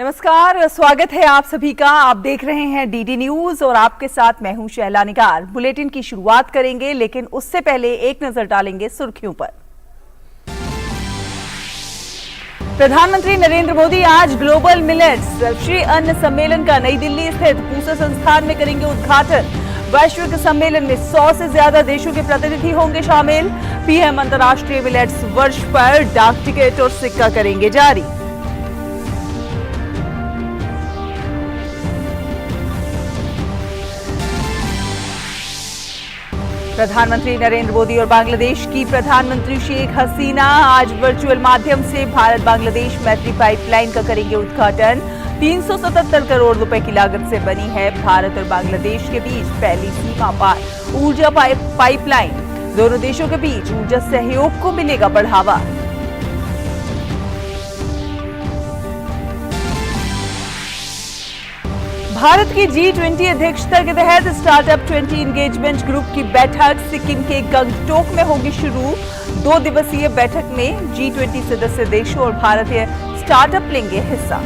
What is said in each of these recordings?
नमस्कार, स्वागत है आप सभी का। आप देख रहे हैं डीडी न्यूज और आपके साथ मैं हूं शहला निगार। बुलेटिन की शुरुआत करेंगे, लेकिन उससे पहले एक नजर डालेंगे सुर्खियों पर। प्रधानमंत्री नरेंद्र मोदी आज ग्लोबल मिलेट्स श्री अन्न सम्मेलन का नई दिल्ली स्थित पूसा संस्थान में करेंगे उद्घाटन। वैश्विक सम्मेलन में 100 से ज्यादा देशों के प्रतिनिधि होंगे शामिल। पीएम अंतर्राष्ट्रीय मिलेट्स वर्ष पर डाक टिकट और सिक्का करेंगे जारी। प्रधानमंत्री नरेंद्र मोदी और बांग्लादेश की प्रधानमंत्री शेख हसीना आज वर्चुअल माध्यम से भारत बांग्लादेश मैत्री पाइपलाइन का करेंगे उद्घाटन। 377 करोड़ रुपए की लागत से बनी है भारत और बांग्लादेश के बीच पहली सीमा पार ऊर्जा पाइपलाइन। दोनों देशों के बीच ऊर्जा सहयोग को मिलेगा बढ़ावा। भारत की G20 अध्यक्षता के तहत स्टार्टअप 20 इंगेजमेंट ग्रुप की बैठक सिक्किम के गंगटोक में होगी शुरू। 2 दिवसीय बैठक में G20 सदस्य देशों और भारतीय स्टार्टअप लेंगे हिस्सा।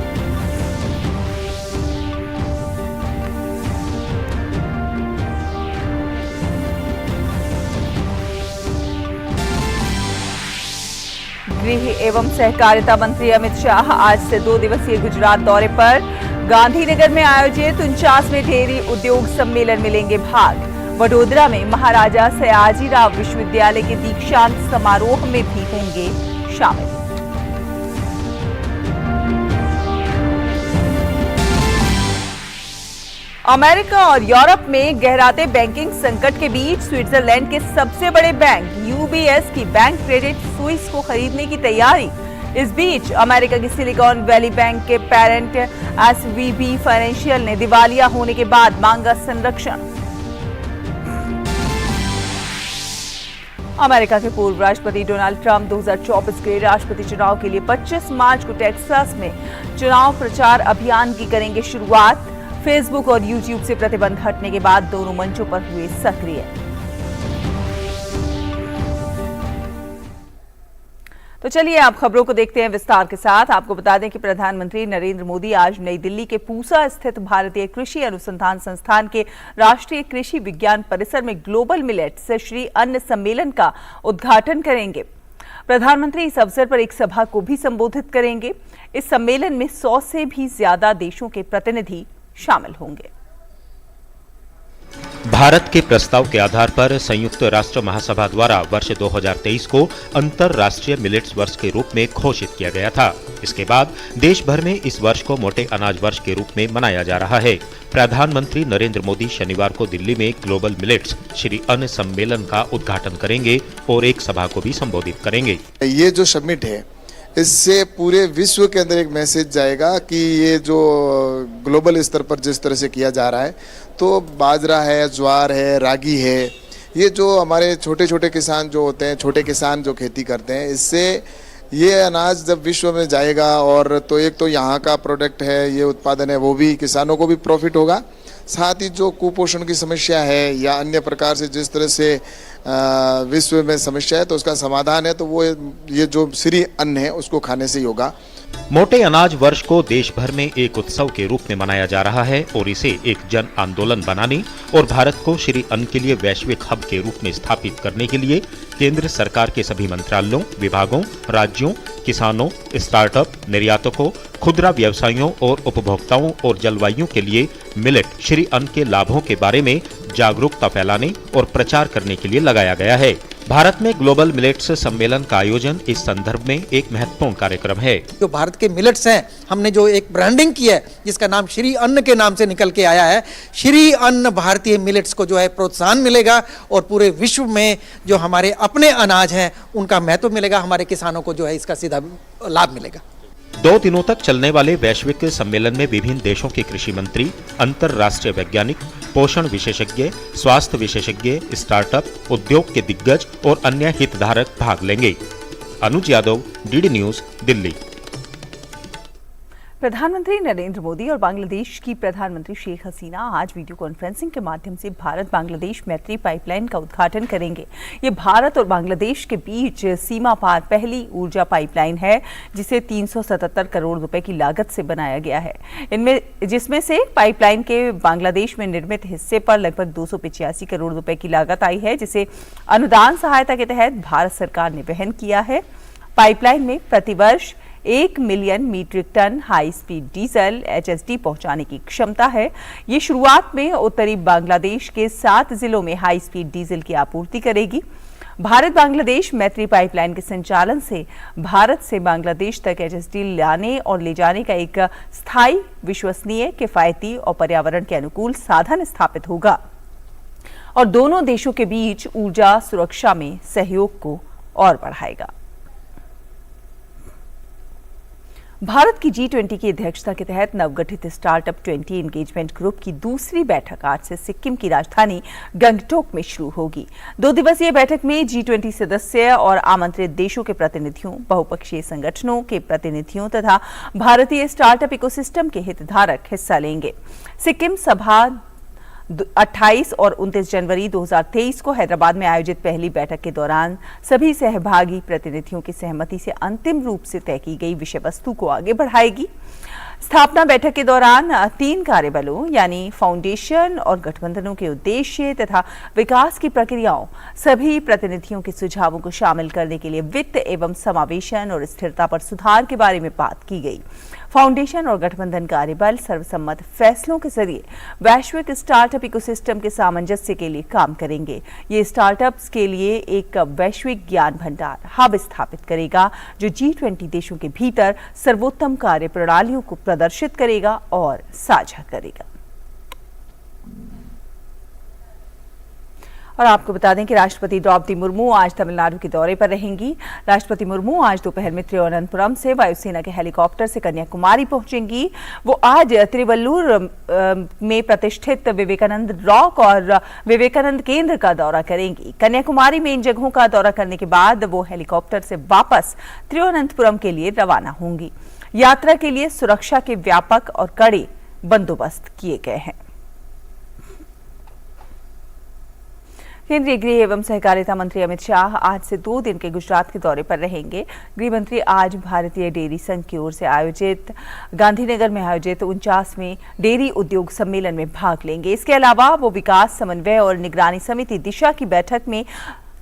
गृह एवं सहकारिता मंत्री अमित शाह आज से 2 दिवसीय गुजरात दौरे पर। गांधीनगर में आयोजित 49वें डेयरी उद्योग सम्मेलन में लेंगे भाग। वडोदरा में महाराजा सयाजीराव विश्वविद्यालय के दीक्षांत समारोह में भी होंगे शामिल। अमेरिका और यूरोप में गहराते बैंकिंग संकट के बीच स्विट्जरलैंड के सबसे बड़े बैंक यूबीएस की बैंक क्रेडिट स्विस को खरीदने की तैयारी। इस बीच अमेरिका की सिलिकॉन वैली बैंक के पेरेंट एसवीबी फाइनेंशियल ने दिवालिया होने के बाद मांगा संरक्षण। अमेरिका के पूर्व राष्ट्रपति डोनाल्ड ट्रंप 2024 के राष्ट्रपति चुनाव के लिए 25 मार्च को टेक्सास में चुनाव प्रचार अभियान की करेंगे शुरुआत। फेसबुक और यूट्यूब से प्रतिबंध हटने के बाद दोनों मंचों पर हुए सक्रिय। तो चलिए आप खबरों को देखते हैं विस्तार के साथ। आपको बता दें कि प्रधानमंत्री नरेंद्र मोदी आज नई दिल्ली के पूसा स्थित भारतीय कृषि अनुसंधान संस्थान के राष्ट्रीय कृषि विज्ञान परिसर में ग्लोबल मिलेट्स श्री अन्न सम्मेलन का उद्घाटन करेंगे। प्रधानमंत्री इस अवसर पर एक सभा को भी संबोधित करेंगे। इस सम्मेलन में 100 से भी ज्यादा देशों के प्रतिनिधि शामिल होंगे। भारत के प्रस्ताव के आधार पर संयुक्त राष्ट्र महासभा द्वारा वर्ष 2023 को अंतर्राष्ट्रीय मिलेट्स वर्ष के रूप में घोषित किया गया था। इसके बाद देश भर में इस वर्ष को मोटे अनाज वर्ष के रूप में मनाया जा रहा है। प्रधानमंत्री नरेंद्र मोदी शनिवार को दिल्ली में ग्लोबल मिलेट्स श्री अन्न सम्मेलन का उद्घाटन करेंगे और एक सभा को भी संबोधित करेंगे। ये जो समिट है, इससे पूरे विश्व के अंदर एक मैसेज जाएगा कि ये जो ग्लोबल स्तर पर जिस तरह से किया जा रहा है, तो बाजरा है, ज्वार है, रागी है, ये जो हमारे छोटे छोटे किसान जो होते हैं, छोटे किसान जो खेती करते हैं, इससे ये अनाज जब विश्व में जाएगा और तो एक तो यहाँ का प्रोडक्ट है, ये उत्पादन है, वो भी किसानों को भी प्रॉफिट होगा। साथ ही जो कुपोषण की समस्या है या अन्य प्रकार से जिस तरह से विश्व में समस्या है, तो उसका समाधान है, तो वो ये जो श्री अन्न है उसको खाने से ही होगा। मोटे अनाज वर्ष को देश भर में एक उत्सव के रूप में मनाया जा रहा है और इसे एक जन आंदोलन बनाने और भारत को श्री अन्न के लिए वैश्विक हब के रूप में स्थापित करने के लिए केंद्र सरकार के सभी मंत्रालयों, विभागों, राज्यों, किसानों, स्टार्टअप, निर्यातकों, खुदरा व्यवसायियों और उपभोक्ताओं और जलवायु के लिए मिलेट श्री अन्न के लाभों के बारे में जागरूकता फैलाने और प्रचार करने के लिए लगाया गया है। भारत में ग्लोबल मिलेट्स सम्मेलन का आयोजन इस संदर्भ में एक महत्वपूर्ण कार्यक्रम है। जो भारत के मिलेट्स हैं, हमने जो एक ब्रांडिंग की है जिसका नाम श्री अन्न के नाम से निकल के आया है। श्री अन्न भारतीय मिलेट्स को जो है प्रोत्साहन मिलेगा और पूरे विश्व में जो हमारे अपने अनाज हैं उनका महत्व मिलेगा, हमारे किसानों को जो है इसका सीधा लाभ मिलेगा। 2 दिनों तक चलने वाले वैश्विक सम्मेलन में विभिन्न देशों के कृषि मंत्री, अंतर्राष्ट्रीय वैज्ञानिक, पोषण विशेषज्ञ, स्वास्थ्य विशेषज्ञ, स्टार्टअप, उद्योग के दिग्गज और अन्य हितधारक भाग लेंगे। अनुज यादव, डीडी न्यूज, दिल्ली। प्रधानमंत्री नरेंद्र मोदी और बांग्लादेश की प्रधानमंत्री शेख हसीना आज वीडियो कॉन्फ्रेंसिंग के माध्यम से भारत बांग्लादेश मैत्री पाइपलाइन का उद्घाटन करेंगे। ये भारत और बांग्लादेश के बीच सीमा पार पहली ऊर्जा पाइपलाइन है, जिसे 377 करोड़ रुपए की लागत से बनाया गया है। जिसमें से पाइपलाइन के बांग्लादेश में निर्मित हिस्से पर लगभग 285 करोड़ रुपए की लागत आई है, जिसे अनुदान सहायता के तहत भारत सरकार ने वहन किया है। पाइपलाइन में प्रतिवर्ष 1 million metric ton high speed diesel HSD पहुंचाने की क्षमता है। ये शुरुआत में उत्तरी बांग्लादेश के 7 जिलों में हाई स्पीड डीजल की आपूर्ति करेगी। भारत बांग्लादेश मैत्री पाइपलाइन के संचालन से भारत से बांग्लादेश तक HSD लाने और ले जाने का एक स्थायी, विश्वसनीय, किफायती और पर्यावरण के अनुकूल साधन स्थापित होगा और दोनों देशों के बीच ऊर्जा सुरक्षा में सहयोग को और बढ़ाएगा। भारत की G20 की अध्यक्षता के तहत नवगठित स्टार्टअप 20 एंगेजमेंट ग्रुप की दूसरी बैठक आज से सिक्किम की राजधानी गंगटोक में शुरू होगी। 2 दिवसीय बैठक में G20 सदस्य और आमंत्रित देशों के प्रतिनिधियों, बहुपक्षीय संगठनों के प्रतिनिधियों तथा भारतीय स्टार्टअप इकोसिस्टम के हितधारक हिस्सा लेंगे। सिक्किम सभा 28 और 29 जनवरी 2023 को हैदराबाद में आयोजित पहली बैठक के दौरान सभी सहभागी प्रतिनिधियों की सहमति से अंतिम रूप से तय की गई विषय वस्तु को आगे बढ़ाएगी। स्थापना बैठक के दौरान 3 कार्यबलों यानी फाउंडेशन और गठबंधनों के उद्देश्य तथा विकास की प्रक्रियाओं, सभी प्रतिनिधियों के सुझावों को शामिल करने के लिए वित्त एवं समावेशन और स्थिरता पर सुधार के बारे में बात की गई। फाउंडेशन और गठबंधन कार्यबल सर्वसम्मत फैसलों के जरिए वैश्विक स्टार्टअप इकोसिस्टम के सामंजस्य के लिए काम करेंगे। ये स्टार्टअप्स के लिए एक वैश्विक ज्ञान भंडार हब स्थापित करेगा, जो G20 देशों के भीतर सर्वोत्तम कार्य प्रणालियों को प्रदर्शित करेगा और साझा करेगा। और आपको बता दें कि राष्ट्रपति द्रौपदी मुर्मू आज तमिलनाडु के दौरे पर रहेंगी। राष्ट्रपति मुर्मू आज दोपहर में तिरुवनंतपुरम से वायुसेना के हेलीकॉप्टर से कन्याकुमारी पहुंचेंगी। वो आज तिरुवल्लुर में प्रतिष्ठित विवेकानंद रॉक और विवेकानंद केंद्र का दौरा करेंगी। कन्याकुमारी में इन जगहों का दौरा करने के बाद वो हेलीकॉप्टर से वापस तिरुवनंतपुरम के लिए रवाना होंगी। यात्रा के लिए सुरक्षा के व्यापक और कड़े बंदोबस्त किए गए हैं। केंद्रीय गृह एवं सहकारिता मंत्री अमित शाह आज से 2 दिन के गुजरात के दौरे पर रहेंगे। गृह मंत्री आज भारतीय डेयरी संघ की ओर से आयोजित गांधीनगर में आयोजित 49वें डेयरी उद्योग सम्मेलन में भाग लेंगे। इसके अलावा वो विकास समन्वय और निगरानी समिति दिशा की बैठक में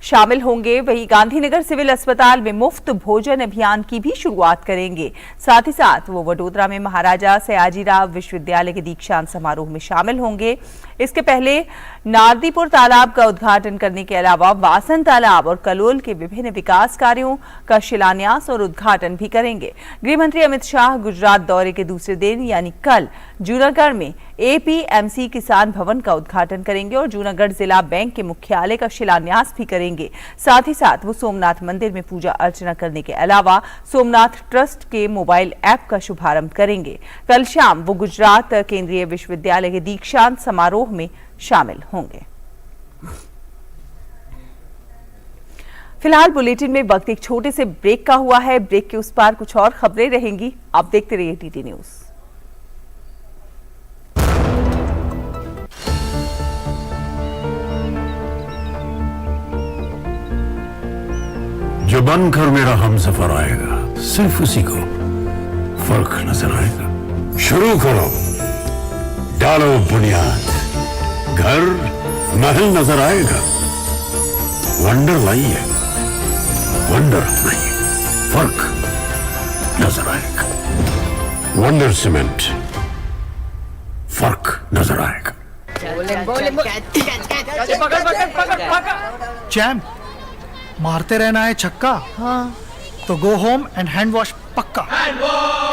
शामिल होंगे। वहीं गांधीनगर सिविल अस्पताल में मुफ्त भोजन अभियान की भी शुरुआत करेंगे। साथ ही साथ वो वडोदरा में महाराजा सयाजीराव विश्वविद्यालय के दीक्षांत समारोह में शामिल होंगे। इसके पहले नारदीपुर तालाब का उद्घाटन करने के अलावा वासन तालाब और कलोल के विभिन्न विकास कार्यों का शिलान्यास और उद्घाटन भी करेंगे। गृह मंत्री अमित शाह गुजरात दौरे के दूसरे दिन यानी कल जूनागढ़ में APMC किसान भवन का उद्घाटन करेंगे और जूनागढ़ जिला बैंक के मुख्यालय का शिलान्यास भी करेंगे। साथ ही साथ वो सोमनाथ मंदिर में पूजा अर्चना करने के अलावा सोमनाथ ट्रस्ट के मोबाइल ऐप का शुभारंभ करेंगे। कल शाम वो गुजरात केंद्रीय विश्वविद्यालय के दीक्षांत समारोह में शामिल होंगे। फिलहाल बुलेटिन में वक्त एक छोटे से ब्रेक का हुआ है। ब्रेक के उस पार कुछ और खबरें रहेंगी। आप देखते रहिए TT न्यूज। जो बनकर मेरा हमसफर आएगा, सिर्फ उसी को फर्क नजर आएगा। शुरू करो, डालो बुनियाद, घर महल नजर आएगा। वंडर लाइए, वंडर नहीं, फर्क नजर आएगा। वंडर सीमेंट, फर्क नजर आएगा। चैम्प, मारते रहना है छक्का। हाँ। तो go home and hand wash पक्का।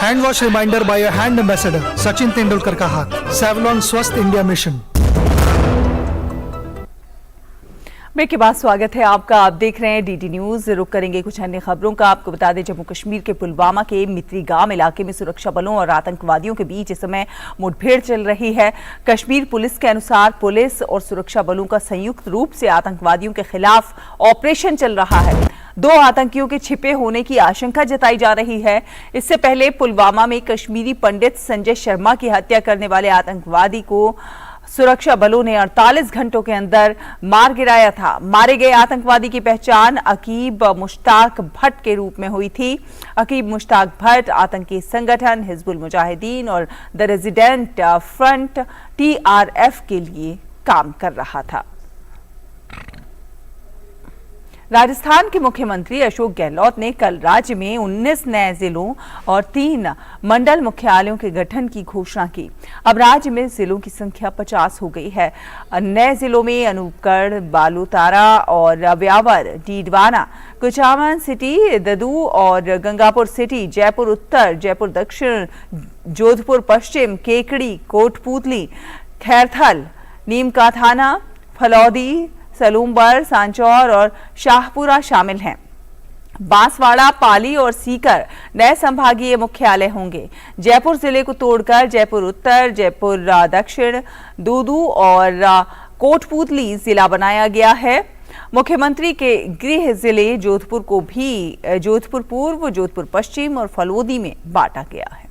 Hand wash reminder by your hand ambassador Sachin Tendulkar का हाथ। सेवलॉन स्वस्थ इंडिया मिशन। ब्रेक के बाद स्वागत है आपका। आप देख रहे हैं डीडी न्यूज। रुक करेंगे कुछ अन्य खबरों का। आपको बता दें, जम्मू कश्मीर के पुलवामा के मित्री गांव इलाके में सुरक्षा बलों और आतंकवादियों के बीच इस समय मुठभेड़ चल रही है। कश्मीर पुलिस के अनुसार पुलिस और सुरक्षा बलों का संयुक्त रूप से आतंकवादियों के खिलाफ ऑपरेशन चल रहा है। 2 आतंकियों के छिपे होने की आशंका जताई जा रही है। इससे पहले पुलवामा में कश्मीरी पंडित संजय शर्मा की हत्या करने वाले आतंकवादी को सुरक्षा बलों ने 48 घंटों के अंदर मार गिराया था। मारे गए आतंकवादी की पहचान अकीब मुश्ताक भट्ट के रूप में हुई थी। अकीब मुश्ताक भट्ट आतंकी संगठन हिजबुल मुजाहिदीन और द रेजिडेंट फ्रंट TRF के लिए काम कर रहा था। राजस्थान के मुख्यमंत्री अशोक गहलोत ने कल राज्य में 19 नए जिलों और 3 मंडल मुख्यालयों के गठन की घोषणा की। अब राज्य में जिलों की संख्या 50 हो गई है। नए जिलों में अनूपगढ़, बालोतारा और ब्यावर, डीडवाना, कुचामन सिटी, ददू और गंगापुर सिटी, जयपुर उत्तर, जयपुर दक्षिण, जोधपुर पश्चिम, केकड़ी, कोटपूतली, खैरथल, नीम का थाना, फलौदी, सलूमबर, सांचौर और शाहपुरा शामिल हैं। बांसवाड़ा, पाली और सीकर नए संभागीय मुख्यालय होंगे। जयपुर जिले को तोड़कर जयपुर उत्तर, जयपुर दक्षिण, दूदू और कोटपूतली जिला बनाया गया है। मुख्यमंत्री के गृह जिले जोधपुर को भी जोधपुर पूर्व, जोधपुर पश्चिम और फलोदी में बांटा गया है।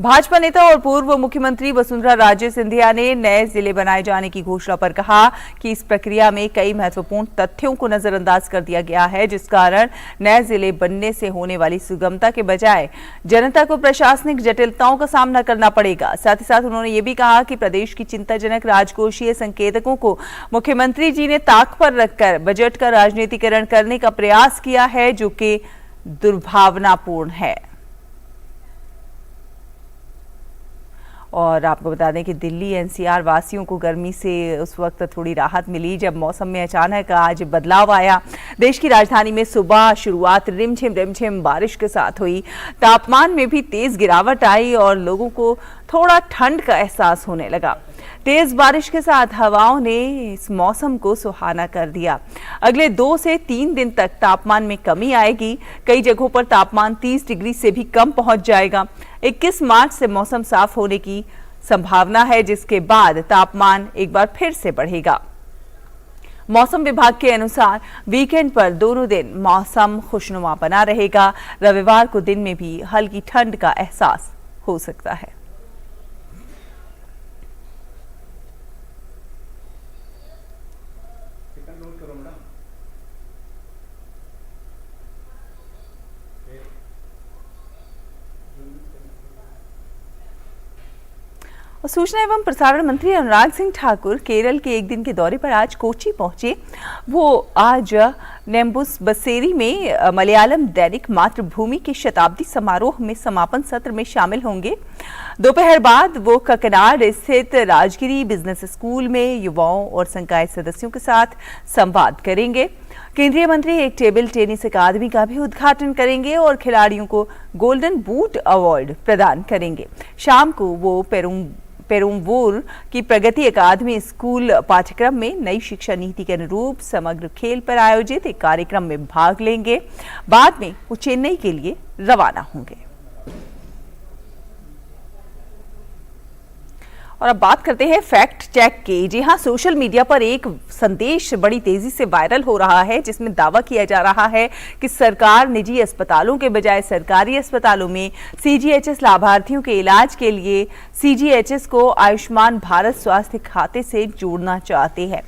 भाजपा नेता और पूर्व मुख्यमंत्री वसुंधरा राजे सिंधिया ने नए जिले बनाए जाने की घोषणा पर कहा कि इस प्रक्रिया में कई महत्वपूर्ण तथ्यों को नजरअंदाज कर दिया गया है, जिस कारण नए जिले बनने से होने वाली सुगमता के बजाय जनता को प्रशासनिक जटिलताओं का सामना करना पड़ेगा। साथ ही साथ उन्होंने ये भी कहा कि प्रदेश की चिंताजनक राजकोषीय संकेतकों को मुख्यमंत्री जी ने ताक पर रखकर बजट का राजनीतिकरण करने का प्रयास किया है, जो कि दुर्भावनापूर्ण है। और आपको बता दें कि दिल्ली NCR वासियों को गर्मी से उस वक्त थोड़ी राहत मिली जब मौसम में अचानक आज बदलाव आया। देश की राजधानी में सुबह शुरुआत रिमझिम बारिश के साथ हुई। तापमान में भी तेज गिरावट आई और लोगों को थोड़ा ठंड का एहसास होने लगा। तेज बारिश के साथ हवाओं ने इस मौसम को सुहाना कर दिया। अगले 2 से 3 दिन तक तापमान में कमी आएगी। कई जगहों पर तापमान 30 डिग्री से भी कम पहुंच जाएगा। 21 मार्च से मौसम साफ होने की संभावना है, जिसके बाद तापमान एक बार फिर से बढ़ेगा। मौसम विभाग के अनुसार वीकेंड पर दोनों दिन मौसम खुशनुमा बना रहेगा। रविवार को दिन में भी हल्की ठंड का एहसास हो सकता है। सूचना एवं प्रसारण मंत्री अनुराग सिंह ठाकुर केरल के एक दिन के दौरे पर आज कोची पहुंचे। वो आज नेम्बुस बसेरी में मलयालम दैनिक मातृभूमि के शताब्दी समारोह में समापन सत्र में शामिल होंगे। दोपहर बाद वो ककनाड स्थित राजगिरी बिजनेस स्कूल में युवाओं और संकाय सदस्यों के साथ संवाद करेंगे। केंद्रीय मंत्री एक टेबल टेनिस अकादमी का भी उद्घाटन करेंगे और खिलाड़ियों को गोल्डन बूट अवार्ड प्रदान करेंगे। शाम को वो पेरुम्बूर की प्रगति अकादमी स्कूल पाठ्यक्रम में नई शिक्षा नीति के अनुरूप समग्र खेल पर आयोजित एक कार्यक्रम में भाग लेंगे। बाद में वो चेन्नई के लिए रवाना होंगे। और अब बात करते हैं फैक्ट चेक की। जी हां, सोशल मीडिया पर एक संदेश बड़ी तेजी से वायरल हो रहा है, जिसमें दावा किया जा रहा है कि सरकार निजी अस्पतालों के बजाय सरकारी अस्पतालों में CGHS लाभार्थियों के इलाज के लिए CGHS को आयुष्मान भारत स्वास्थ्य खाते से जोड़ना चाहते हैं।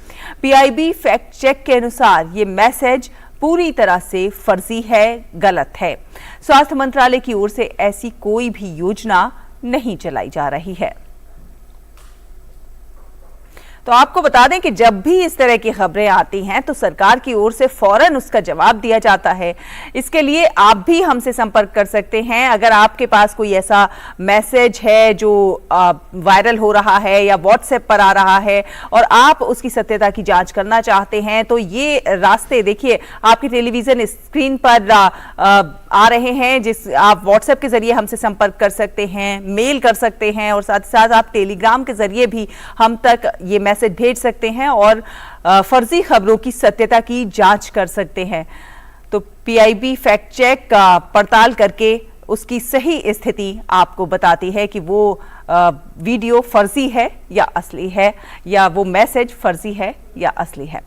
PIB फैक्ट चेक के अनुसार ये मैसेज पूरी तरह से फर्जी है, गलत है। स्वास्थ्य मंत्रालय की ओर से ऐसी कोई भी योजना नहीं चलाई जा रही है। तो आपको बता दें कि जब भी इस तरह की खबरें आती हैं तो सरकार की ओर से फौरन उसका जवाब दिया जाता है। इसके लिए आप भी हमसे संपर्क कर सकते हैं। अगर आपके पास कोई ऐसा मैसेज है जो वायरल हो रहा है या व्हाट्सएप पर आ रहा है और आप उसकी सत्यता की जांच करना चाहते हैं, तो ये रास्ते देखिए आपके टेलीविजन स्क्रीन पर आ रहे हैं, जिस आप व्हाट्सएप के जरिए हमसे संपर्क कर सकते हैं, मेल कर सकते हैं और साथ ही साथ आप टेलीग्राम के जरिए भी हम तक ये मैसेज मैसेज भेज सकते हैं और फर्जी खबरों की सत्यता की जांच कर सकते हैं। तो पीआईबी फैक्ट चेक पड़ताल करके उसकी सही स्थिति आपको बताती है कि वो वीडियो फर्जी है या असली है, या वो मैसेज फर्जी है या असली है।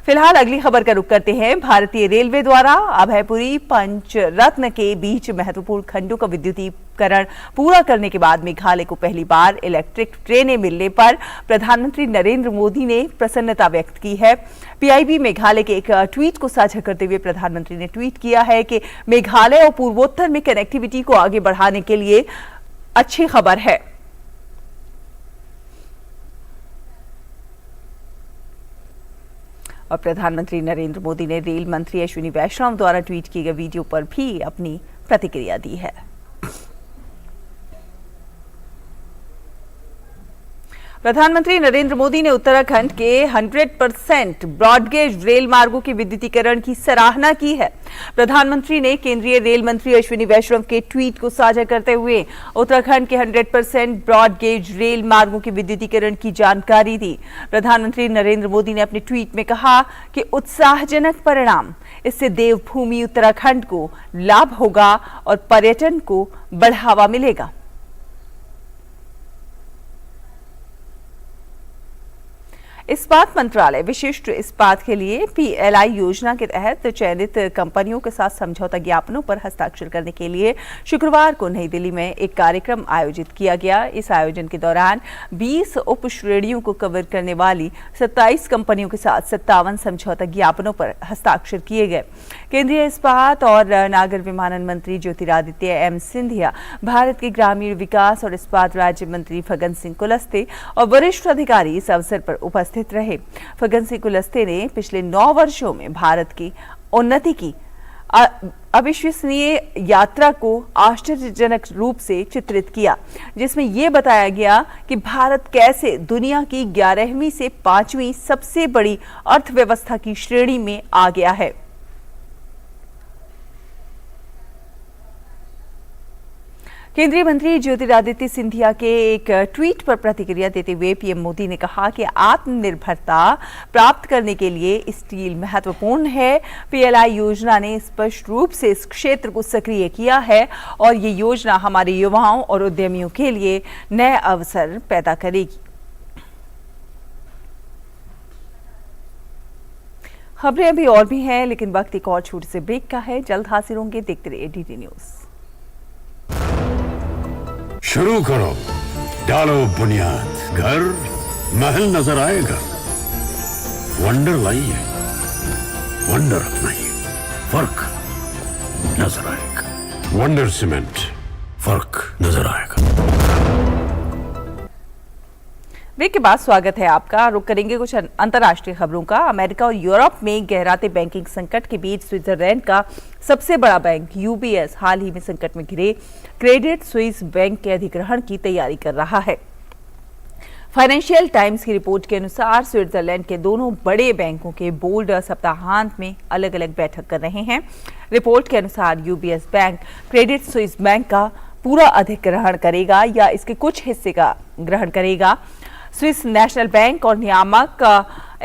फिलहाल अगली खबर का रुख करते हैं। भारतीय रेलवे द्वारा अभयपुरी पंचरत्न के बीच महत्वपूर्ण खंडों का विद्युतीकरण पूरा करने के बाद मेघालय को पहली बार इलेक्ट्रिक ट्रेनें मिलने पर प्रधानमंत्री नरेंद्र मोदी ने प्रसन्नता व्यक्त की है। पीआईबी मेघालय के एक ट्वीट को साझा करते हुए प्रधानमंत्री ने ट्वीट किया है कि मेघालय और पूर्वोत्तर में कनेक्टिविटी को आगे बढ़ाने के लिए अच्छी खबर है। और प्रधानमंत्री नरेंद्र मोदी ने रेल मंत्री अश्विनी वैष्णव द्वारा ट्वीट किए गए वीडियो पर भी अपनी प्रतिक्रिया दी है। प्रधानमंत्री नरेंद्र मोदी ने उत्तराखंड के 100% ब्रॉडगेज रेल मार्गों के विद्युतीकरण की सराहना की है। प्रधानमंत्री ने केंद्रीय रेल मंत्री अश्विनी वैष्णव के ट्वीट को साझा करते हुए उत्तराखंड के 100% ब्रॉडगेज रेल मार्गों के विद्युतीकरण की जानकारी दी। प्रधानमंत्री नरेंद्र मोदी ने अपने ट्वीट में कहा कि उत्साहजनक परिणाम, इससे देवभूमि उत्तराखंड को लाभ होगा और पर्यटन को बढ़ावा मिलेगा। इस्पात मंत्रालय विशिष्ट इस्पात के लिए पीएलआई योजना के तहत चयनित कंपनियों के साथ समझौता ज्ञापनों पर हस्ताक्षर करने के लिए शुक्रवार को नई दिल्ली में एक कार्यक्रम आयोजित किया गया। इस आयोजन के दौरान 20 उप श्रेणियों को कवर करने वाली 27 कंपनियों के साथ 57 समझौता ज्ञापनों पर हस्ताक्षर किए गए। केंद्रीय इस्पात और नागर विमानन मंत्री ज्योतिरादित्य एम सिंधिया, भारत के ग्रामीण विकास और इस्पात राज्य मंत्री फग्गन सिंह कुलस्ते और वरिष्ठ अधिकारी इस अवसर पर उपस्थित रहे। फग्गन सिंह कुलस्ते ने पिछले 9 वर्षों में भारत की उन्नति की अविश्वसनीय यात्रा को आश्चर्यजनक रूप से चित्रित किया, जिसमें यह बताया गया कि भारत कैसे दुनिया की 11वीं से 5वीं सबसे बड़ी अर्थव्यवस्था की श्रेणी में आ गया है। केंद्रीय मंत्री ज्योतिरादित्य सिंधिया के एक ट्वीट पर प्रतिक्रिया देते हुए पीएम मोदी ने कहा कि आत्मनिर्भरता प्राप्त करने के लिए स्टील महत्वपूर्ण है। पीएलआई योजना ने स्पष्ट रूप से इस क्षेत्र को सक्रिय किया है और ये योजना हमारे युवाओं और उद्यमियों के लिए नए अवसर पैदा करेगी। खबरें अभी और भी हैं, लेकिन वक्त एक और छोटे से ब्रेक का है। जल्द हाजिर होंगे, देखते रहिए डीडी न्यूज। शुरू करो, डालो बुनियाद, घर महल नजर आएगा। वंडर लाइए, वंडर अपनाइए, फर्क नजर आएगा। वंडर सीमेंट, फर्क नजर आएगा। ब्रेक के बाद स्वागत है आपका। रुक करेंगे कुछ अंतर्राष्ट्रीय खबरों का। अमेरिका और यूरोप में गहराते बैंकिंग संकट के बीच स्विट्जरलैंड का सबसे बड़ा बैंक यूबीएस हाल ही में संकट में घिरे क्रेडिट स्विस बैंक के अधिग्रहण की तैयारी कर रहा है। फाइनेंशियल टाइम्स की रिपोर्ट के अनुसार स्विट्जरलैंड के दोनों बड़े बैंकों के बोर्ड सप्ताहांत में अलग अलग बैठक कर रहे हैं। रिपोर्ट के अनुसार UBS bank Credit Suisse bank का पूरा अधिग्रहण करेगा या इसके कुछ हिस्से का ग्रहण करेगा। स्विस नेशनल बैंक और नियामक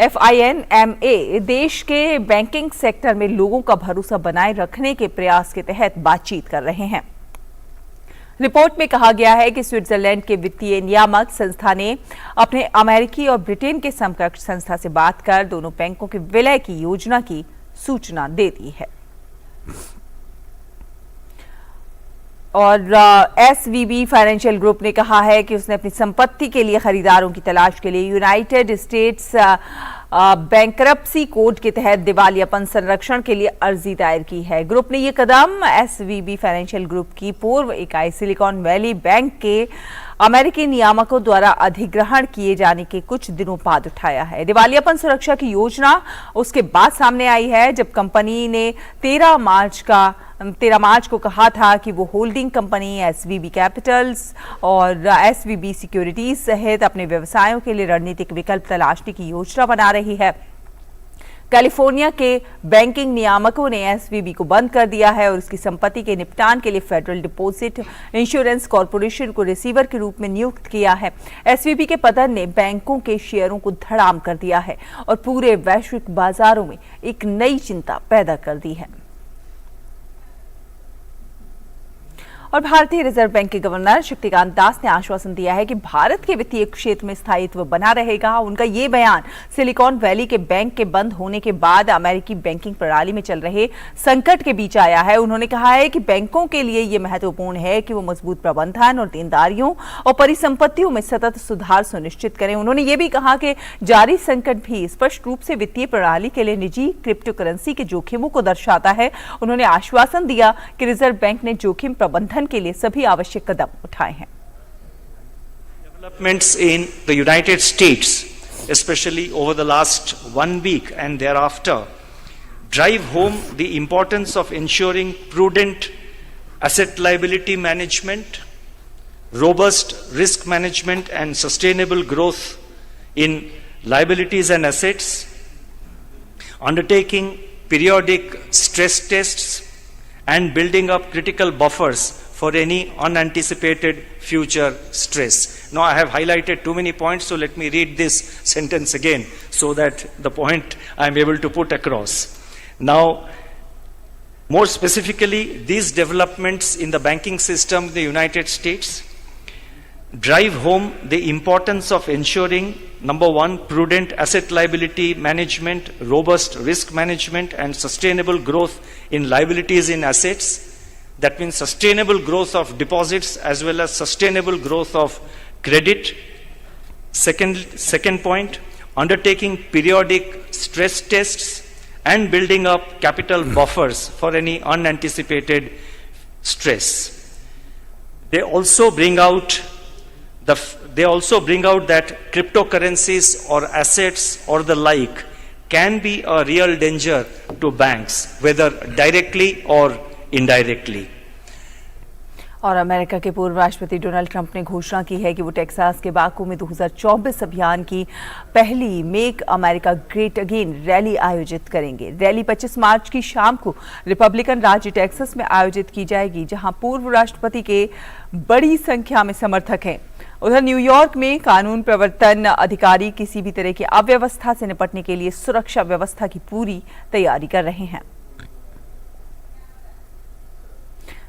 FINMA देश के बैंकिंग सेक्टर में लोगों का भरोसा बनाए रखने के प्रयास के तहत बातचीत कर रहे हैं। रिपोर्ट में कहा गया है कि स्विट्जरलैंड के वित्तीय नियामक संस्था ने अपने अमेरिकी और ब्रिटेन के समकक्ष संस्था से बात कर दोनों बैंकों के विलय की योजना की सूचना दे दी है। और SVB फाइनेंशियल ग्रुप ने कहा है कि उसने अपनी संपत्ति के लिए खरीदारों की तलाश के लिए यूनाइटेड स्टेट्स बैंकरप्सी कोड के तहत दिवालियापन संरक्षण के लिए अर्जी दायर की है। ग्रुप ने यह कदम SVB फाइनेंशियल ग्रुप की पूर्व इकाई सिलिकॉन वैली बैंक के अमेरिकी नियामकों द्वारा अधिग्रहण किए जाने के कुछ दिनों बाद उठाया है। दिवालियापन सुरक्षा की योजना उसके बाद सामने आई है जब कंपनी ने 13 मार्च को कहा था कि वो होल्डिंग कंपनी SVB कैपिटल्स और SVB सिक्योरिटीज सहित अपने व्यवसायों के लिए रणनीतिक विकल्प तलाशने की योजना बना रही है। कैलिफोर्निया के बैंकिंग नियामकों ने एसवीबी को बंद कर दिया है और उसकी संपत्ति के निपटान के लिए फेडरल डिपॉजिट इंश्योरेंस कॉरपोरेशन को रिसीवर के रूप में नियुक्त किया है। एसवीबी के पतन ने बैंकों के शेयरों को धड़ाम कर दिया है और पूरे वैश्विक बाजारों में एक नई चिंता पैदा कर दी है। और भारतीय रिजर्व बैंक के गवर्नर शक्तिकांत दास ने आश्वासन दिया है कि भारत के वित्तीय क्षेत्र में स्थायित्व बना रहेगा। उनका ये बयान सिलिकॉन वैली के बैंक के बंद होने के बाद अमेरिकी बैंकिंग प्रणाली में चल रहे संकट के बीच आया है। उन्होंने कहा है कि बैंकों के लिए ये महत्वपूर्ण है कि वो मजबूत प्रबंधन और देनदारियों और परिसंपत्तियों में सतत सुधार सुनिश्चित करें। उन्होंने ये भी कहा कि जारी संकट भी स्पष्ट रूप से वित्तीय प्रणाली के लिए निजी क्रिप्टो करेंसी के जोखिमों को दर्शाता है। उन्होंने आश्वासन दिया कि रिजर्व बैंक ने जोखिम प्रबंधन के लिए सभी आवश्यक कदम उठाए हैं। Developments in the United States, especially over the last 1 week and thereafter, drive home the importance of ensuring prudent asset liability management, robust risk management and sustainable growth in liabilities and assets, undertaking periodic stress tests and building up critical buffers for any unanticipated future stress. Now I have highlighted too many points, so let me read this sentence again so that the point I am able to put across. Now, more specifically, these developments in the banking system in the United States drive home the importance of ensuring, number one, prudent asset liability management, robust risk management and sustainable growth in liabilities in assets. That means sustainable growth of deposits as well as sustainable growth of credit. Second point, undertaking periodic stress tests and building up capital buffers for any unanticipated stress. They also bring out that cryptocurrencies or assets or the like can be a real danger to banks, whether directly or indirectly. और America के पूर्व राष्ट्रपति Donald Trump ने घोषणा की है कि वो टेक्सास के बाकू में 2024 अभियान की पहली make America great again rally आयोजित करेंगे। रैली 25 मार्च की शाम को रिपब्लिकन राज्य टेक्सास में आयोजित की जाएगी, जहां पूर्व राष्ट्रपति के बड़ी संख्या में समर्थक हैं। उधर न्यूयॉर्क में कानून प्रवर्तन अधिकारी किसी भी तरह की अव्यवस्था से निपटने के लिए सुरक्षा व्यवस्था की पूरी तैयारी कर रहे हैं।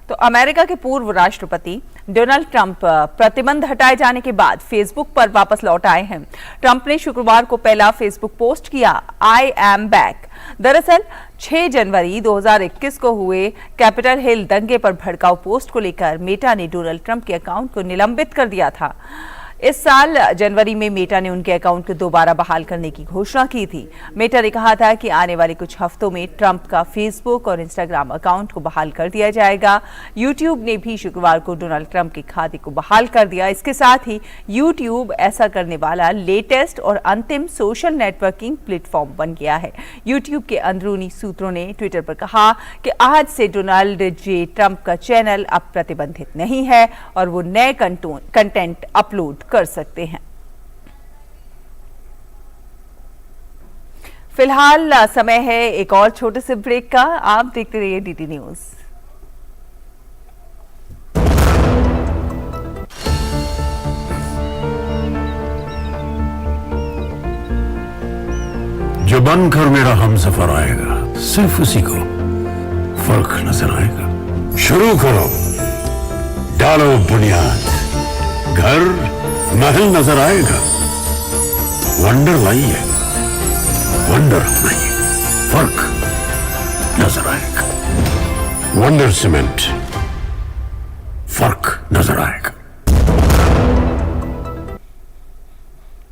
तो अमेरिका के पूर्व राष्ट्रपति डोनाल्ड ट्रंप प्रतिबंध हटाए जाने के बाद फेसबुक पर वापस लौट आए हैं। ट्रंप ने शुक्रवार को पहला फेसबुक पोस्ट किया, आई एम बैक। दरअसल 6 जनवरी 2021 को हुए कैपिटल हिल दंगे पर भड़काऊ पोस्ट को लेकर मेटा ने डोनाल्ड ट्रंप के अकाउंट को निलंबित कर दिया था। इस साल जनवरी में मेटा ने उनके अकाउंट को दोबारा बहाल करने की घोषणा की थी। मेटा ने कहा था कि आने वाले कुछ हफ्तों में ट्रंप का फेसबुक और इंस्टाग्राम अकाउंट को बहाल कर दिया जाएगा। यूट्यूब ने भी शुक्रवार को डोनाल्ड ट्रंप के खाते को बहाल कर दिया। इसके साथ ही यूट्यूब ऐसा करने वाला लेटेस्ट और अंतिम सोशल नेटवर्किंग प्लेटफॉर्म बन गया है। यूट्यूब के अंदरूनी सूत्रों ने ट्विटर पर कहा कि आज से डोनाल्ड जे ट्रंप का चैनल अब प्रतिबंधित नहीं है और वो नए कंटेंट अपलोड कर सकते हैं। फिलहाल समय है एक और छोटे से ब्रेक का। आप देखते रहिए डीटी न्यूज। जो बनकर मेरा हमसफर आएगा, सिर्फ उसी को फर्क नजर आएगा। शुरू करो, डालो बुनियाद, घर महल नजर आएगा। वंडर लाइए, वंडर नहीं, फर्क नजर आएगा। वंडर सीमेंट, फर्क नजर आएगा।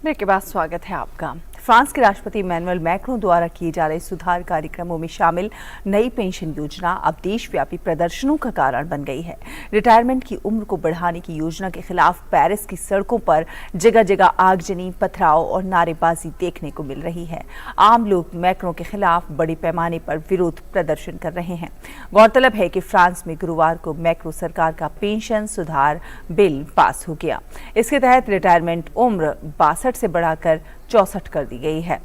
ब्रेक के बाद स्वागत है आपका। फ्रांस के राष्ट्रपति इमैनुअल मैक्रों द्वारा किए जा रहे सुधार कार्यक्रमों में शामिल नई पेंशन योजना अब देशव्यापी प्रदर्शनों का कारण बन गई है। रिटायरमेंट की उम्र को बढ़ाने की योजना के खिलाफ पेरिस की सड़कों पर जगह जगह आगजनी, पथराव और नारेबाजी देखने को मिल रही है। आम लोग मैक्रों के खिलाफ बड़े पैमाने पर विरोध प्रदर्शन कर रहे हैं। गौरतलब है कि फ्रांस में गुरुवार को मैक्रो सरकार का पेंशन सुधार बिल पास हो गया। इसके तहत रिटायरमेंट उम्र 62 से बढ़ाकर 64 कर दी गई है।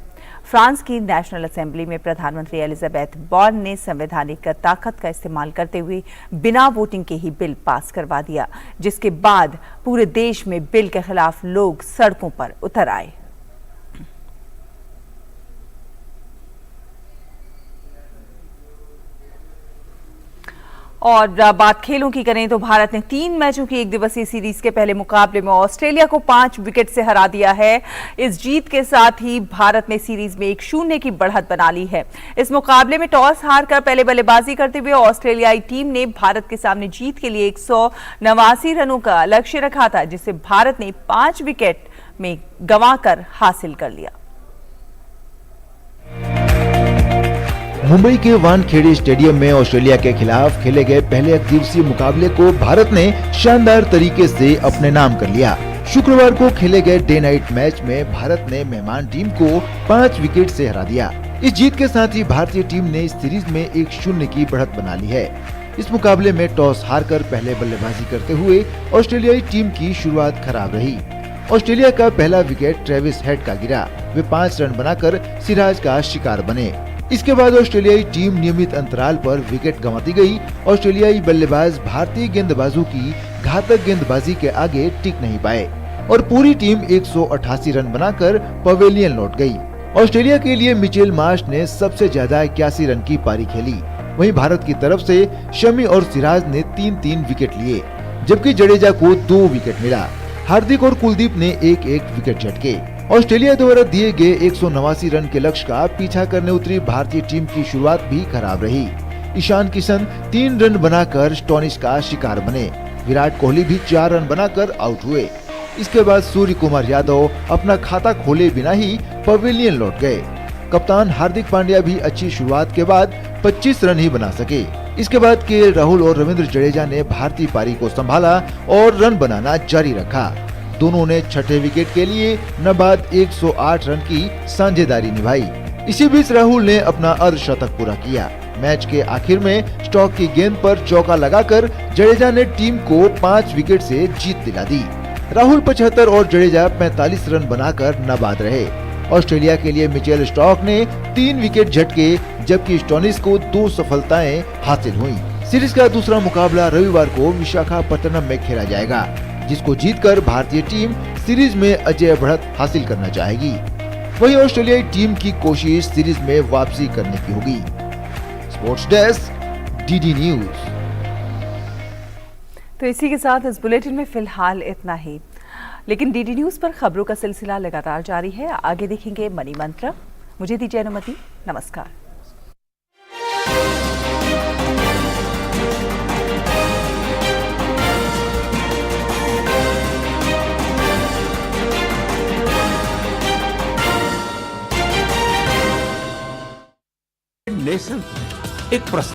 फ्रांस की नेशनल असेंबली में प्रधानमंत्री एलिजाबेथ बॉर्न ने संवैधानिक ताकत का इस्तेमाल करते हुए बिना वोटिंग के ही बिल पास करवा दिया, जिसके बाद पूरे देश में बिल के खिलाफ लोग सड़कों पर उतर आए। और बात खेलों की करें तो भारत ने 3 मैचों की एक दिवसीय सीरीज के पहले मुकाबले में ऑस्ट्रेलिया को 5 विकेट से हरा दिया है। इस जीत के साथ ही भारत ने सीरीज में 1-0 की बढ़त बना ली है। इस मुकाबले में टॉस हारकर पहले बल्लेबाजी करते हुए ऑस्ट्रेलियाई टीम ने भारत के सामने जीत के लिए 189 रनों का लक्ष्य रखा था, जिसे भारत ने 5 विकेट में गंवाकर हासिल कर लिया। मुंबई के वानखेड़े स्टेडियम में ऑस्ट्रेलिया के खिलाफ खेले गए पहले एकदिवसीय मुकाबले को भारत ने शानदार तरीके से अपने नाम कर लिया। शुक्रवार को खेले गए डे नाइट मैच में भारत ने मेहमान टीम को 5 विकेट से हरा दिया। इस जीत के साथ ही भारतीय टीम ने इस सीरीज में 1-0 की बढ़त बना ली है। इस मुकाबले में टॉस हारकर पहले बल्लेबाजी करते हुए ऑस्ट्रेलियाई टीम की शुरुआत खराब रही। ऑस्ट्रेलिया का पहला विकेट ट्रेविस हेड का गिरा। वे 5 रन बनाकर सिराज का शिकार बने। इसके बाद ऑस्ट्रेलियाई टीम नियमित अंतराल पर विकेट गंवाती गई। ऑस्ट्रेलियाई बल्लेबाज भारतीय गेंदबाजों की घातक गेंदबाजी के आगे टिक नहीं पाए और पूरी टीम 188 रन बनाकर पवेलियन लौट गई। ऑस्ट्रेलिया के लिए मिचेल मार्श ने सबसे ज्यादा 81 रन की पारी खेली। वहीं भारत की तरफ से शमी और सिराज ने 3-3 विकेट लिए, जबकि जडेजा को 2 विकेट मिला। हार्दिक और कुलदीप ने 1-1 विकेट झटके। ऑस्ट्रेलिया द्वारा दिए गए 189 रन के लक्ष्य का पीछा करने उतरी भारतीय टीम की शुरुआत भी खराब रही। ईशान किशन 3 रन बनाकर स्टॉनिश का शिकार बने। विराट कोहली भी 4 रन बनाकर आउट हुए। इसके बाद सूर्य कुमार यादव अपना खाता खोले बिना ही पवेलियन लौट गए। कप्तान हार्दिक पांड्या भी अच्छी शुरुआत के बाद 25 रन ही बना सके। इसके बाद केएल राहुल और रविंद्र जडेजा ने भारतीय पारी को संभाला और रन बनाना जारी रखा। दोनों ने छठे विकेट के लिए नाबाद 108 रन की साझेदारी निभाई। इसी बीच राहुल ने अपना अर्धशतक पूरा किया। मैच के आखिर में स्टॉक की गेंद पर चौका लगाकर जडेजा ने टीम को 5 विकेट से जीत दिला दी। राहुल 75 और जडेजा 45 रन बनाकर नाबाद रहे। ऑस्ट्रेलिया के लिए मिचेल स्टॉक ने 3 विकेट झटके, जबकि स्टॉनिस को 2 सफलताएं हासिल हुई। सीरीज का दूसरा मुकाबला रविवार को विशाखापट्टनम में खेला जाएगा, जिसको जीतकर भारतीय टीम सीरीज में अजय बढ़त हासिल करना चाहेगी। वहीं ऑस्ट्रेलियाई टीम की कोशिश सीरीज में वापसी करने की होगी। Sports desk, DD news. तो इसी के साथ इस बुलेटिन में फिलहाल इतना ही, लेकिन डीडी न्यूज पर खबरों का सिलसिला लगातार जारी है। आगे देखेंगे मनी मंत्र। मुझे दीजिए अनुमति। नमस्कार। नेशन एक प्रश्न